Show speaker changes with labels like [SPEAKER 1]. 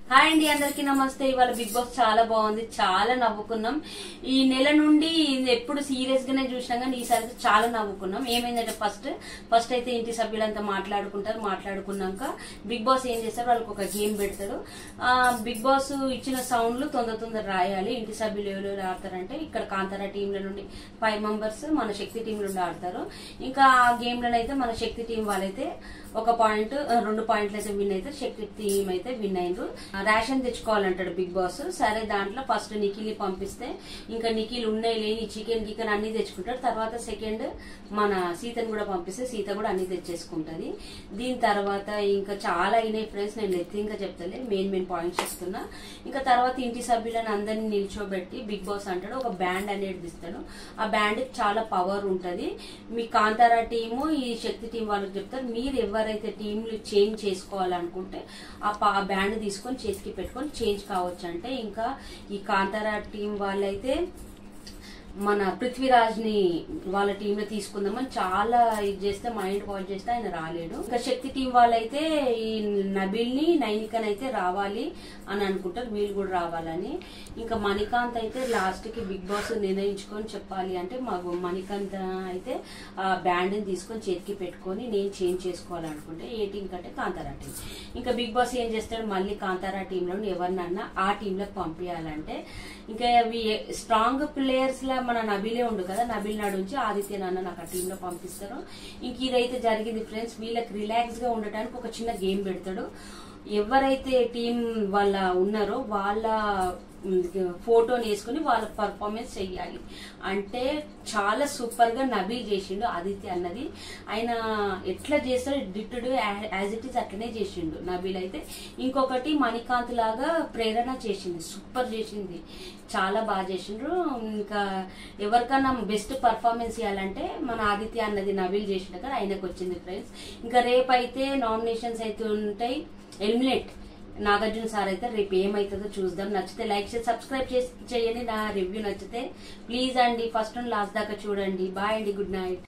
[SPEAKER 1] Hi అండి, అందరికి నమస్తే. ఇవాళ బిగ్ బాస్ చాలా బాగుంది, చాలా నవ్వుకున్నాం. ఈ నెల నుండి ఎప్పుడు సీరియస్ గానే చూసినాం కానీ ఈసారి చాలా నవ్వుకున్నాం. ఏమైందంటే ఫస్ట్ అయితే ఇంటి సభ్యులంతా మాట్లాడుకున్నాక బిగ్ బాస్ ఏం చేస్తారు, వాళ్ళకి ఒక గేమ్ పెడతారు. బిగ్ బాస్ ఇచ్చిన సౌండ్లు తొందర రాయాలి. ఇంటి సభ్యులు ఎవరు ఆడతారంటే ఇక్కడ కాంతారా టీంల నుండి 5 మెంబర్స్ మన శక్తి టీం నుండి ఆడతారు. ఇంకా ఆ గేమ్ లోనైతే మన శక్తి టీం వాళ్ళైతే 1 పాయింట్ 2 పాయింట్లు అయితే విన్ అయితే శక్తి టీం అయితే విన్ అయిండ్రు. రేషన్ తెచ్చుకోవాలంటాడు బిగ్ బాస్. సరే, దాంట్లో ఫస్ట్ నిఖిల్ పంపిస్తే ఇంకా నిఖిల్ ఉన్నాయి లేని చికెన్ గికెన్ అన్ని తెచ్చుకుంటాడు. తర్వాత సెకండ్ మన సీతను కూడా పంపిస్తే సీత కూడా అన్ని తెచ్చేసుకుంటది. దీని తర్వాత ఇంకా చాలా అయినాయి ఫ్రెండ్స్, నేను ఇంకా చెప్తాలే, మెయిన్ పాయింట్స్ చెప్తున్నా. ఇంకా తర్వాత ఇంటి సభ్యులను అందరినీ నిల్చోబెట్టి బిగ్ బాస్ అంటాడు ఒక బ్యాండ్ అనేది ఇస్తాడు. ఆ బ్యాండ్ చాలా పవర్ ఉంటది. మీ కాంతారా టీము ఈ శక్తి టీం వాళ్ళకి చెప్తారు, మీరు ఎవరైతే టీంలు చేంజ్ చేసుకోవాలనుకుంటే ఆ బ్యాండ్ తీసుకొని చేతికి పెట్టుకొని చేంజ్ కావచ్చు అంటే. ఇంకా ఈ కాంతారా టీం వాళ్ళైతే మన పృథ్వీరాజ్ ని వాళ్ళ టీమ్ లో తీసుకుందామని చాలా ఇది చేస్తే మైండ్ వాష్ చేస్తే ఆయన రాలేడు. ఇంకా శక్తి టీం వాళ్ళైతే ఈ నబిల్ ని నైనికన్ అయితే రావాలి అని అనుకుంటారు, వీళ్ళు కూడా రావాలని. ఇంకా మణికాంత్ అయితే లాస్ట్ కి బిగ్ బాస్ నిర్ణయించుకొని చెప్పాలి అంటే మాకు మణికాంత్ అయితే ఆ బ్యాండ్ ని తీసుకొని చేతికి పెట్టుకొని నేను చేంజ్ చేసుకోవాలనుకుంటే ఏ టీం కంటే కాంతారా టీం. ఇంకా బిగ్ బాస్ ఏం చేస్తాడు, మళ్ళీ కాంతారా టీంలో ఎవరినన్నా ఆ టీంలోకి పంపించాలంటే ఇంకా అవి స్ట్రాంగ్ ప్లేయర్స్ లా మన నబీలే ఉండు కదా, నబీల్ నాడు నుంచి ఆదిత్య నాన్న నాకు ఆ టీంలో పంపిస్తారు. ఇంక ఇదైతే జరిగింది ఫ్రెండ్స్. వీళ్ళకి రిలాక్స్ గా ఉండటానికి ఒక చిన్న గేమ్ పెడతాడు. ఎవరైతే టీం వాళ్ళ ఉన్నారో వాళ్ళ ఫోటోని వేసుకుని వాళ్ళ పర్ఫార్మెన్స్ చెయ్యాలి అంటే చాలా సూపర్ గా నబీల్ చేసిండు ఆదిత్య అన్నది. ఆయన ఎట్లా చేస్తాడు డిట్టుడు యాజ్ ఇట్ ఈస్ అట్లనే చేసిండు నబీల్ అయితే. ఇంకొకటి మణికాంత్ లాగా ప్రేరణ చేసింది, సూపర్ చేసింది, చాలా బాగా చేసిండ్రు. ఇంకా ఎవరికన్నా బెస్ట్ పర్ఫార్మెన్స్ ఇవ్వాలంటే మన ఆదిత్య అన్నది నబీల్ చేసిండు కదా, ఆయనకు వచ్చింది ఫ్రెండ్స్. ఇంకా రేపైతే నామినేషన్స్ అయితే ఉంటాయి, ఎలిమినేట్ నాగార్జున సార్ అయితే రేపు ఏమైతుందో చూద్దాం. నచ్చితే లైక్ చేసి సబ్స్క్రైబ్ చేయండి. నా రివ్యూ నచ్చితే ప్లీజ్ అండి ఫస్ట్ నుండి లాస్ట్ దాకా చూడండి. బాయ్ అండి, గుడ్ నైట్.